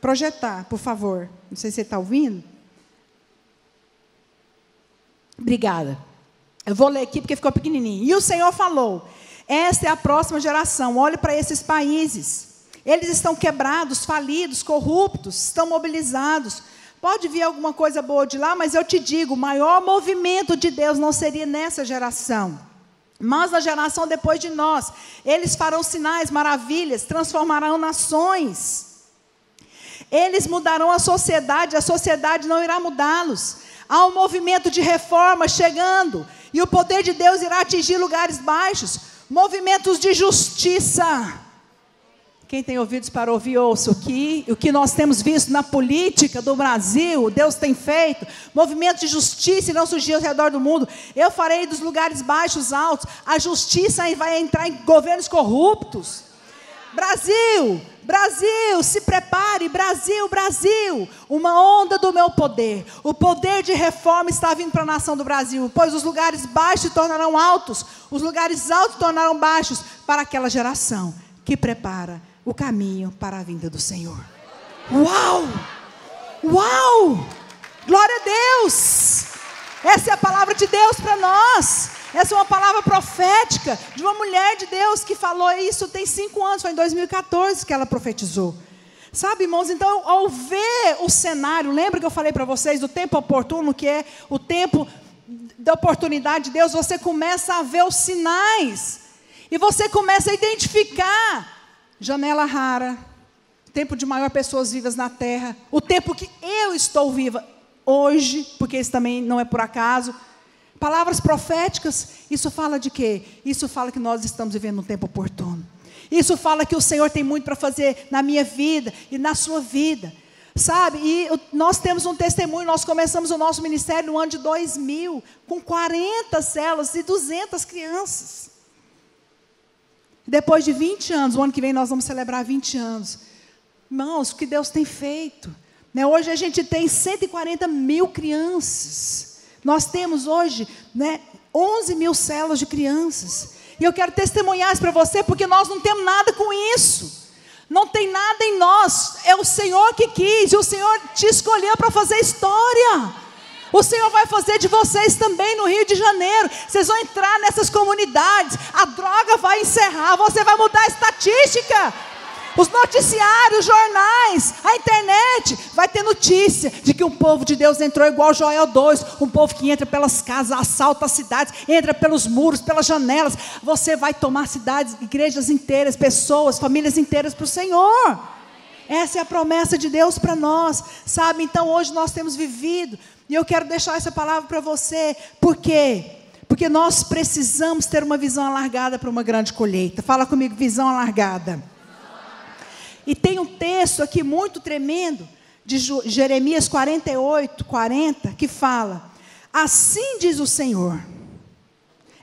projetar, por favor. Não sei se você está ouvindo. Obrigada. Eu vou ler aqui porque ficou pequenininho. E o Senhor falou, esta é a próxima geração, olhe para esses países. Eles estão quebrados, falidos, corruptos, estão mobilizados. Pode vir alguma coisa boa de lá, mas eu te digo, o maior movimento de Deus não seria nessa geração, mas na geração depois de nós. Eles farão sinais, maravilhas, transformarão nações. Eles mudarão a sociedade não irá mudá-los. Há um movimento de reforma chegando, e o poder de Deus irá atingir lugares baixos, movimentos de justiça. Quem tem ouvidos para ouvir, ouça o que nós temos visto na política do Brasil, Deus tem feito, movimentos de justiça irão surgir ao redor do mundo. Eu farei dos lugares baixos altos, a justiça vai entrar em governos corruptos. Brasil, se prepare, Brasil, uma onda do meu poder, o poder de reforma está vindo para a nação do Brasil, pois os lugares baixos se tornarão altos, os lugares altos se tornarão baixos para aquela geração que prepara o caminho para a vinda do Senhor. Uau, glória a Deus, essa é a palavra de Deus para nós. Essa é uma palavra profética de uma mulher de Deus que falou isso tem 5 anos, foi em 2014 que ela profetizou. Sabe, irmãos, então ao ver o cenário, lembra que eu falei para vocês do tempo oportuno, que é o tempo da oportunidade de Deus, você começa a ver os sinais, e você começa a identificar, janela rara, tempo de maior pessoas vivas na terra, o tempo que eu estou viva hoje, porque isso também não é por acaso. Palavras proféticas, isso fala de quê? Isso fala que nós estamos vivendo um tempo oportuno. Isso fala que o Senhor tem muito para fazer na minha vida e na sua vida. Sabe? E nós temos um testemunho, nós começamos o nosso ministério no ano de 2000, com 40 células e 200 crianças. Depois de 20 anos, o ano que vem nós vamos celebrar 20 anos. Irmãos, o que Deus tem feito. Hoje a gente tem 140 mil crianças. Nós temos hoje, 11 mil células de crianças. E eu quero testemunhar isso para você, porque nós não temos nada com isso. Não tem nada em nós. É o Senhor que quis. E o Senhor te escolheu para fazer história. O Senhor vai fazer de vocês também no Rio de Janeiro. Vocês vão entrar nessas comunidades. A droga vai encerrar. Você vai mudar a estatística. Os noticiários, jornais, a internet, vai ter notícia de que um povo de Deus entrou igual Joel 2, um povo que entra pelas casas, assalta as cidades, entra pelos muros, pelas janelas. Você vai tomar cidades, igrejas inteiras, pessoas, famílias inteiras para o Senhor. Essa é a promessa de Deus para nós, sabe? Então hoje nós temos vivido, e eu quero deixar essa palavra para você. Por quê? Porque nós precisamos ter uma visão alargada para uma grande colheita. Fala comigo, visão alargada. E tem um texto aqui muito tremendo, de Jeremias 48, 40, que fala: assim diz o Senhor,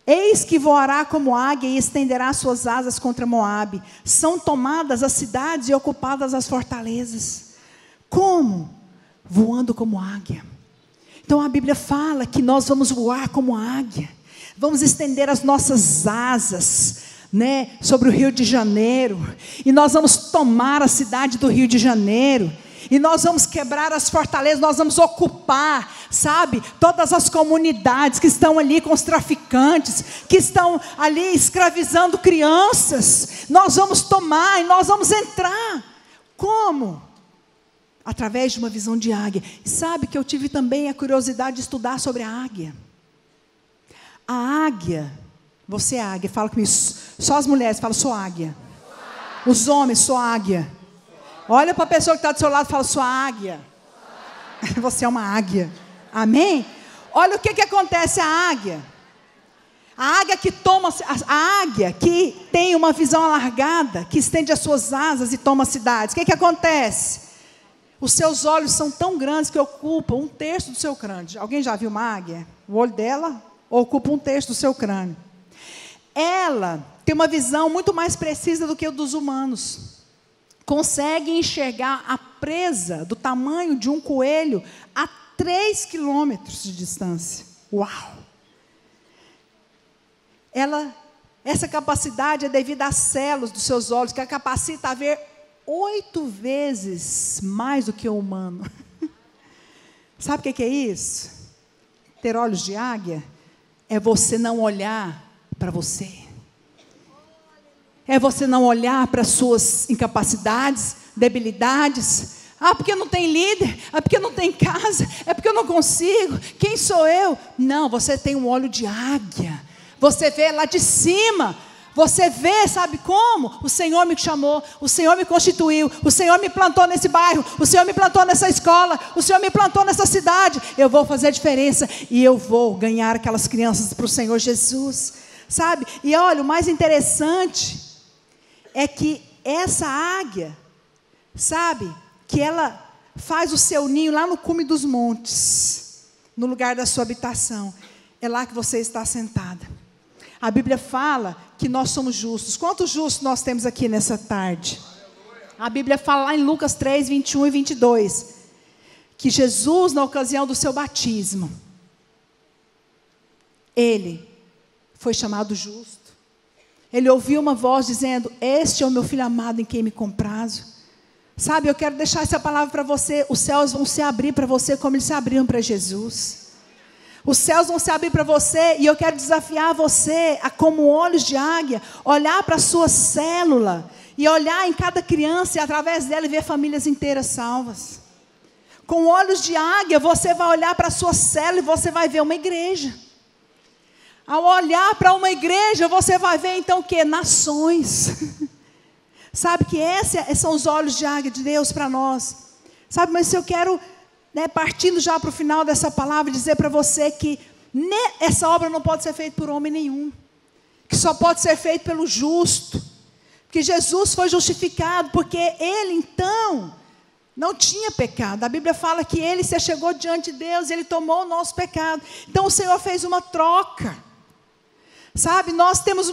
eis que voará como águia e estenderá suas asas contra Moabe. São tomadas as cidades e ocupadas as fortalezas. Como? Voando como águia. Então a Bíblia fala que nós vamos voar como águia. Vamos estender as nossas asas, sobre o Rio de Janeiro, e nós vamos tomar a cidade do Rio de Janeiro, e nós vamos quebrar as fortalezas, nós vamos ocupar, sabe, todas as comunidades que estão ali com os traficantes, que estão ali escravizando crianças. Nós vamos tomar e nós vamos entrar. Como? Através de uma visão de águia. E sabe que eu tive também a curiosidade de estudar sobre a águia. A águia, você é águia, fala comigo. Só as mulheres falam, sou águia. Os homens, sou águia. Olha para a pessoa que está do seu lado e fala, sou águia. Você é uma águia. Amém? Olha o que acontece a águia. A águia que toma, a águia que tem uma visão alargada, que estende as suas asas e toma cidades. O que acontece? Os seus olhos são tão grandes que ocupam 1/3 do seu crânio. Alguém já viu uma águia? O olho dela ocupa 1/3 do seu crânio. Ela tem uma visão muito mais precisa do que o dos humanos. Consegue enxergar a presa do tamanho de um coelho a 3 quilômetros de distância. Uau! Essa capacidade é devida às células dos seus olhos, que a capacita a ver 8 vezes mais do que o humano. Sabe o que é isso? Ter olhos de águia é você não olhar para você. É você não olhar para as suas incapacidades, debilidades. Ah, porque não tem líder. Ah, porque não tem casa. É porque eu não consigo. Quem sou eu? Não, você tem um olho de águia. Você vê lá de cima. Você vê, sabe como? O Senhor me chamou, o Senhor me constituiu, o Senhor me plantou nesse bairro, o Senhor me plantou nessa escola, o Senhor me plantou nessa cidade. Eu vou fazer a diferença e eu vou ganhar aquelas crianças para o Senhor Jesus, sabe? E olha, o mais interessante é que essa águia, sabe, que ela faz o seu ninho lá no cume dos montes, no lugar da sua habitação. É lá que você está sentada. A Bíblia fala que nós somos justos. Quantos justos nós temos aqui nessa tarde? A Bíblia fala lá em Lucas 3, 21 e 22, que Jesus, na ocasião do seu batismo, ele foi chamado justo. Ele ouviu uma voz dizendo, este é o meu filho amado em quem me comprazo. Sabe, eu quero deixar essa palavra para você. Os céus vão se abrir para você como eles se abriram para Jesus. Os céus vão se abrir para você, e eu quero desafiar você a, como olhos de águia, olhar para a sua célula, e olhar em cada criança, e através dela ver famílias inteiras salvas. Com olhos de águia, você vai olhar para a sua célula, e você vai ver uma igreja. Ao olhar para uma igreja, você vai ver então o quê? Nações. Sabe que esses são os olhos de águia de Deus para nós. Sabe, mas se eu quero... partindo já para o final dessa palavra, dizer para você que essa obra não pode ser feita por homem nenhum, que só pode ser feita pelo justo, porque Jesus foi justificado, porque ele então não tinha pecado. A Bíblia fala que ele se achegou diante de Deus, e ele tomou o nosso pecado. Então o Senhor fez uma troca, sabe, nós temos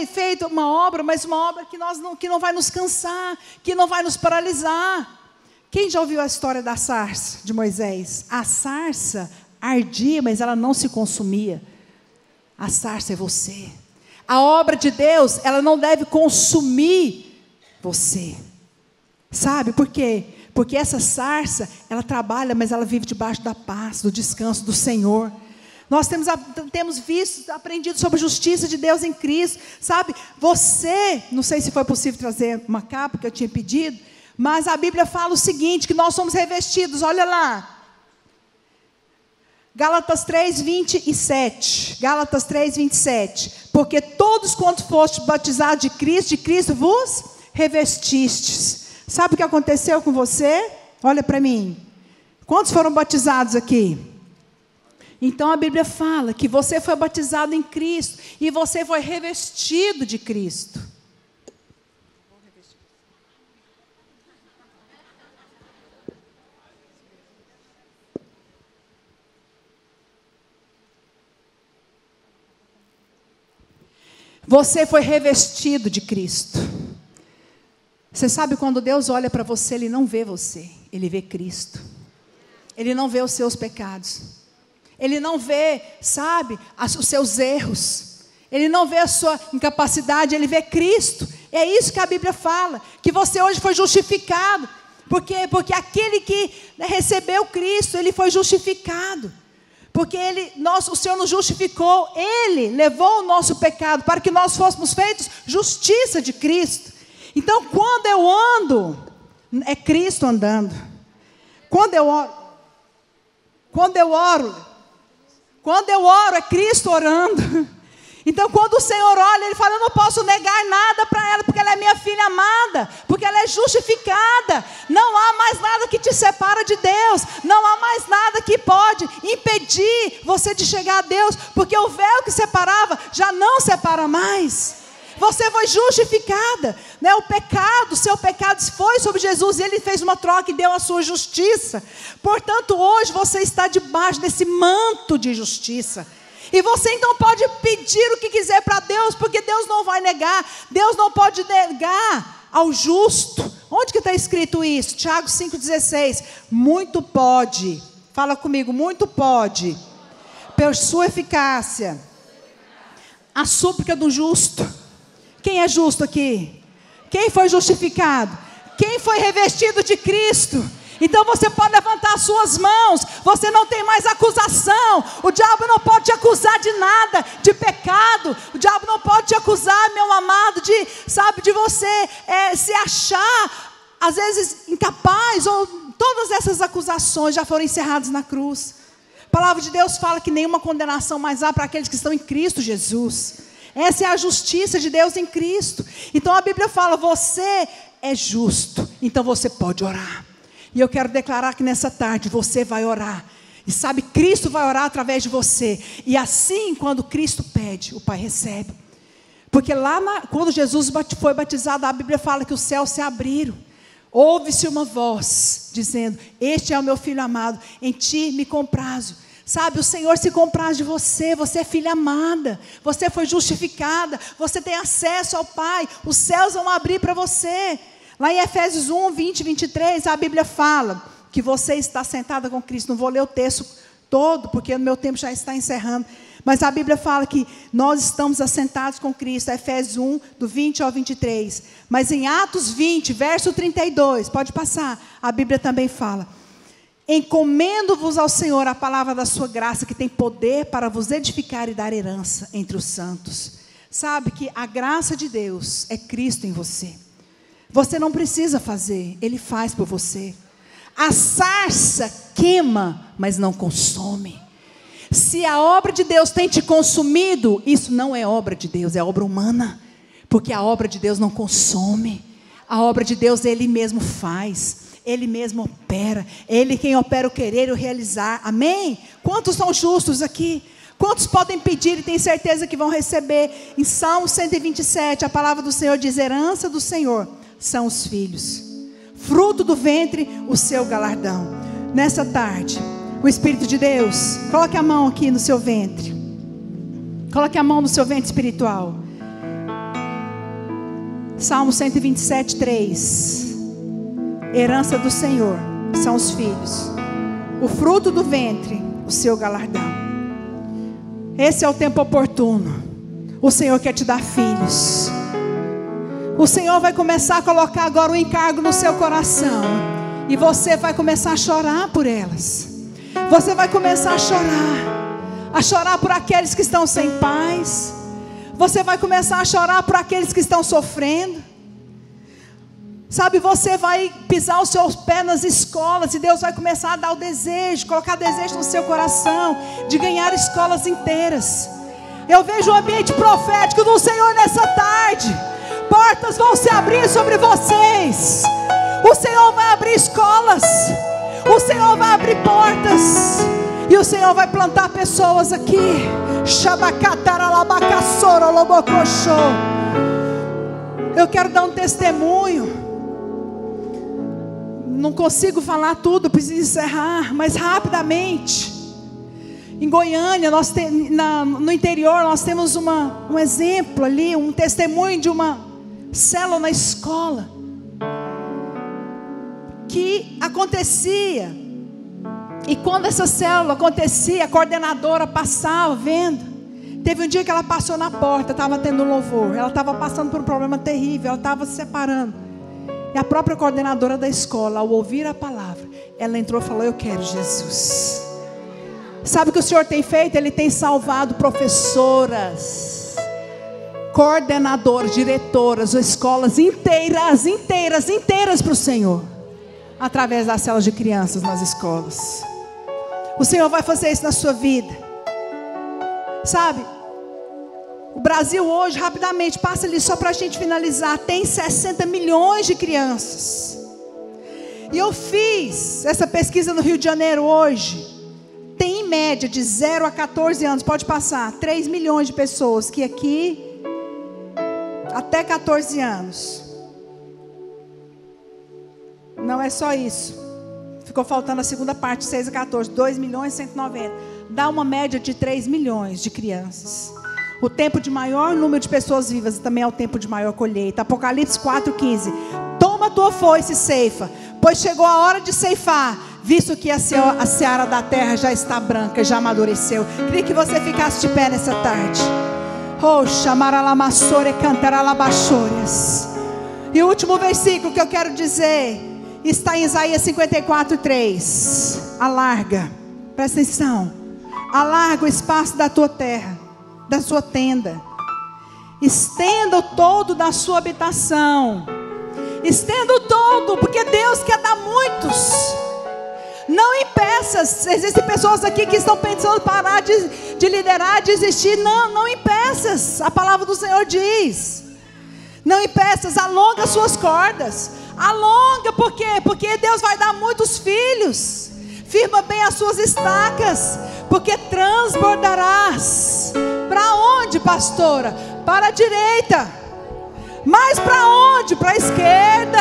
feito uma obra, mas uma obra que não vai nos cansar, que não vai nos paralisar. Quem já ouviu a história da sarça de Moisés? A sarça ardia, mas ela não se consumia. A sarça é você. A obra de Deus, ela não deve consumir você. Sabe por quê? Porque essa sarça, ela trabalha, mas ela vive debaixo da paz, do descanso do Senhor. Nós temos visto, aprendido sobre a justiça de Deus em Cristo, sabe? Você, não sei se foi possível trazer uma capa que eu tinha pedido, mas a Bíblia fala o seguinte, que nós somos revestidos, olha lá. Gálatas 3:27, Gálatas 3:27, porque todos quantos fostes batizados de Cristo vos revestistes. Sabe o que aconteceu com você? Olha para mim. Quantos foram batizados aqui? Então a Bíblia fala que você foi batizado em Cristo e você foi revestido de Cristo. Você foi revestido de Cristo. Você sabe, quando Deus olha para você, Ele não vê você, Ele vê Cristo. Ele não vê os seus pecados. Ele não vê, sabe, os seus erros. Ele não vê a sua incapacidade, Ele vê Cristo. É isso que a Bíblia fala, que você hoje foi justificado. Por quê? Porque aquele que recebeu Cristo, ele foi justificado. Porque o Senhor nos justificou, Ele levou o nosso pecado para que nós fôssemos feitos justiça de Cristo. Então, quando eu ando, é Cristo andando. Quando eu oro, é Cristo orando. Então, quando o Senhor olha, Ele fala, eu não posso negar nada para ela, porque ela é minha filha amada, porque ela é justificada. Não há mais nada que te separa de Deus, não há mais nada que pode impedir você de chegar a Deus, porque o véu que separava já não separa mais. Você foi justificada, né? O seu pecado foi sobre Jesus, e Ele fez uma troca e deu a sua justiça. Portanto, hoje você está debaixo desse manto de justiça. E você então pode pedir o que quiser para Deus, porque Deus não vai negar. Deus não pode negar ao justo. Onde que está escrito isso? Tiago 5,16. Muito pode, fala comigo, muito pode, por sua eficácia, a súplica do justo. Quem é justo aqui? Quem foi justificado? Quem foi revestido de Cristo? Então você pode levantar as suas mãos. Você não tem mais acusação. O diabo não pode te acusar de nada, de pecado. O diabo não pode te acusar, meu amado, de você se achar às vezes incapaz, ou todas essas acusações já foram encerradas na cruz. A palavra de Deus fala que nenhuma condenação mais há para aqueles que estão em Cristo Jesus. Essa é a justiça de Deus em Cristo. Então a Bíblia fala, você é justo, então você pode orar. E eu quero declarar que nessa tarde você vai orar. E sabe, Cristo vai orar através de você. E assim, quando Cristo pede, o Pai recebe. Porque quando Jesus foi batizado, a Bíblia fala que os céus se abriram. Ouve-se uma voz dizendo, este é o meu filho amado, em ti me comprazo. Sabe, o Senhor se compraz de você, você é filha amada, você foi justificada, você tem acesso ao Pai, os céus vão abrir para você. Lá em Efésios 1, 20 e 23, a Bíblia fala que você está sentada com Cristo. Não vou ler o texto todo, porque o meu tempo já está encerrando. Mas a Bíblia fala que nós estamos assentados com Cristo. Efésios 1, do 20 ao 23. Mas em Atos 20, verso 32, pode passar, a Bíblia também fala, encomendo-vos ao Senhor a palavra da sua graça, que tem poder para vos edificar e dar herança entre os santos. Sabe que a graça de Deus é Cristo em você. Você não precisa fazer, Ele faz por você. A sarça queima, mas não consome. Se a obra de Deus tem te consumido, isso não é obra de Deus, é obra humana. Porque a obra de Deus não consome. A obra de Deus Ele mesmo faz, Ele mesmo opera. Ele quem opera o querer e o realizar. Amém? Quantos são justos aqui? Quantos podem pedir e têm certeza que vão receber? Em Salmo 127, a palavra do Senhor diz, herança do Senhor são os filhos, fruto do ventre, o seu galardão. Nessa tarde, o Espírito de Deus, coloque a mão aqui no seu ventre, coloque a mão no seu ventre espiritual. Salmo 127, 3. Herança do Senhor são os filhos, o fruto do ventre, o seu galardão. Esse é o tempo oportuno. O Senhor quer te dar filhos. O Senhor vai começar a colocar agora um encargo no seu coração. E você vai começar a chorar por elas. Você vai começar a chorar por aqueles que estão sem paz. Você vai começar a chorar por aqueles que estão sofrendo. Sabe, você vai pisar os seus pés nas escolas e Deus vai começar a dar o desejo, colocar desejo no seu coração de ganhar escolas inteiras. Eu vejo o ambiente profético do Senhor nessa tarde. Portas vão se abrir sobre vocês. O Senhor vai abrir escolas. O Senhor vai abrir portas. E o Senhor vai plantar pessoas aqui. Eu quero dar um testemunho. Não consigo falar tudo, preciso encerrar, mas rapidamente. Em Goiânia, no interior, nós temos um exemplo ali, um testemunho de uma célula na escola. Que acontecia. E quando essa célula acontecia, a coordenadora passava vendo. Teve um dia que ela passou na porta, estava tendo louvor. Ela estava passando por um problema terrível, ela estava se separando. E a própria coordenadora da escola, ao ouvir a palavra, ela entrou e falou: eu quero Jesus. Sabe o que o Senhor tem feito? Ele tem salvado professoras, coordenadoras, diretoras, escolas inteiras para o Senhor. Através das células de crianças nas escolas. O Senhor vai fazer isso na sua vida. Sabe, o Brasil hoje, rapidamente, passa ali só para a gente finalizar, tem 60 milhões de crianças. E eu fiz essa pesquisa no Rio de Janeiro hoje. Tem em média de 0 a 14 anos, pode passar, 3 milhões de pessoas que aqui, até 14 anos. Não é só isso. Ficou faltando a segunda parte, 6 a 14, 2 milhões e 190. Dá uma média de 3 milhões de crianças. O tempo de maior número de pessoas vivas também é o tempo de maior colheita. Apocalipse 4,15. Toma a tua foice e ceifa, pois chegou a hora de ceifar, visto que a seara da terra já está branca, já amadureceu. Queria que você ficasse de pé nessa tarde. Oh, chamaralamassore cantaralabachorias. E o último versículo que eu quero dizer está em Isaías 54:3. Alarga, presta atenção. Alarga o espaço da tua terra, da sua tenda. Estenda o todo da sua habitação. Estenda o todo, porque Deus quer dar muitos. Não impeças. Existem pessoas aqui que estão pensando parar de liderar, desistir. Não impeças. A palavra do Senhor diz: não impeças, alonga suas cordas. Alonga, por quê? Porque Deus vai dar muitos filhos. Firma bem as suas estacas, porque transbordarás. Para onde, pastora? Para a direita. Mas para onde? Para a esquerda.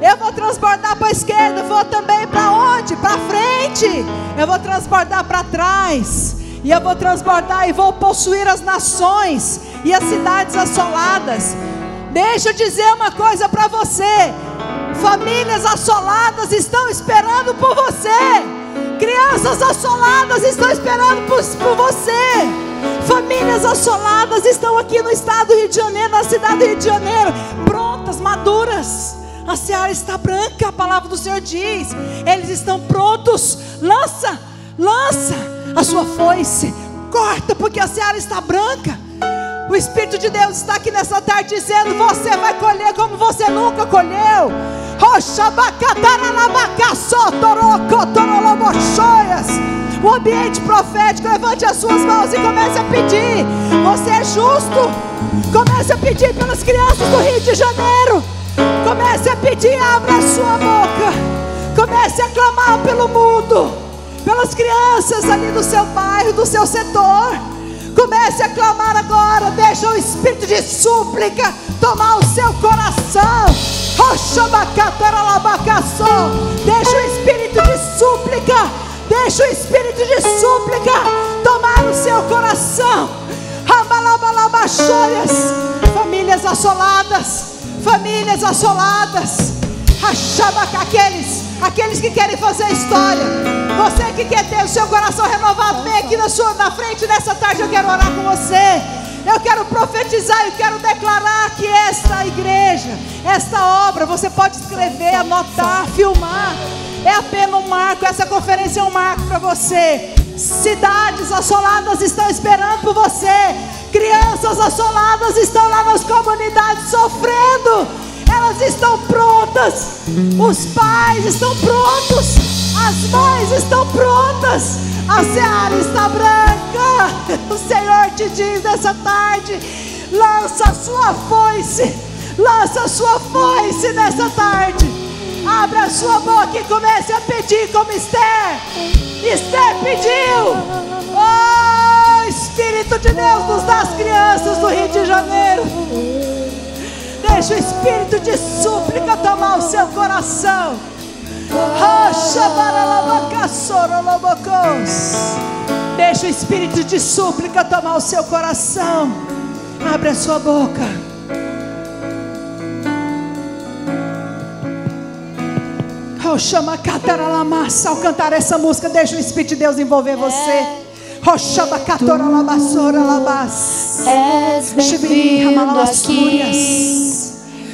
Eu vou transbordar para a esquerda. Vou também para onde? Para frente. Eu vou transbordar para trás. E eu vou transbordar e vou possuir as nações e as cidades assoladas. Deixa eu dizer uma coisa para você. Famílias assoladas estão esperando por você. Crianças assoladas estão esperando por você. Famílias assoladas estão aqui no estado do Rio de Janeiro, na cidade do Rio de Janeiro, prontas, maduras. A seara está branca, a palavra do Senhor diz. Eles estão prontos. Lança a sua foice, corta, porque a seara está branca. O Espírito de Deus está aqui nessa tarde dizendo: você vai colher como você nunca colheu. O ambiente profético, levante as suas mãos e comece a pedir. Você é justo. Comece a pedir pelas crianças do Rio de Janeiro. Comece a pedir, abra a sua boca. Comece a clamar pelo mundo, pelas crianças ali do seu bairro, do seu setor. Comece a clamar agora. Deixa o espírito de súplica tomar o seu coração. Deixa o espírito de súplica. Deixa o espírito de súplica tomar o seu coração. Famílias assoladas. Aqueles Aqueles que querem fazer a história, você que quer ter o seu coração renovado, vem aqui na frente nessa tarde. Eu quero orar com você. Eu quero profetizar, eu quero declarar que esta igreja, esta obra, você pode escrever, anotar, filmar. É apenas um marco, essa conferência é um marco para você. Cidades assoladas estão esperando por você. Crianças assoladas estão lá nas comunidades sofrendo. Elas estão prontas. Os pais estão prontos. As mães estão prontas. A seara está branca. O Senhor te diz nessa tarde: lança a sua foice. Lança a sua foice nessa tarde. Abra a sua boca e comece a pedir como Esther. Esther pediu. Oh, Espírito de Deus, nos dá as crianças do Rio de Janeiro. Deixa o espírito de súplica tomar o seu coração. Deixa o espírito de súplica tomar o seu coração. Abre a sua boca. Ao cantar essa música, deixa o Espírito de Deus envolver você. És bem-vindo aqui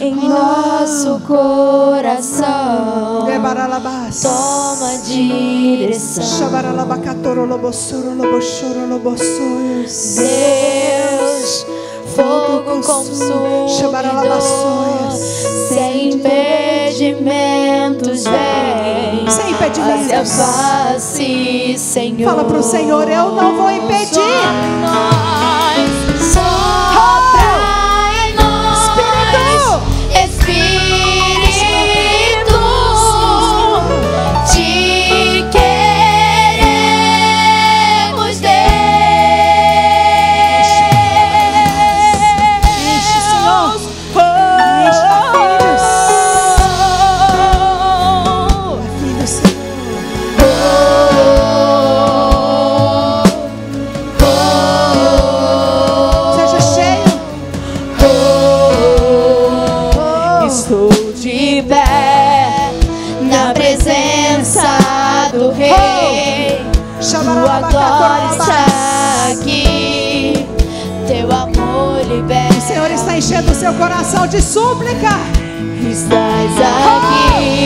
em nosso coração. Toma direção. Deus, fogo consumidor, sem impedimentos vem. Sem impedimentos. Face, Senhor. Fala para o Senhor: eu não vou impedir. Sopra em nós, Espírito, te queremos, Deus. Enche, Senhor. Tua glória está aqui, teu amor liberta. O Senhor está enchendo o seu coração de súplica. Estás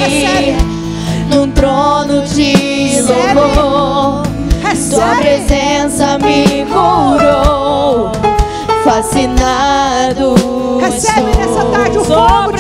aqui, num trono de louvor. Tua presença me curou, fascinado. Recebe nessa tarde o fogo de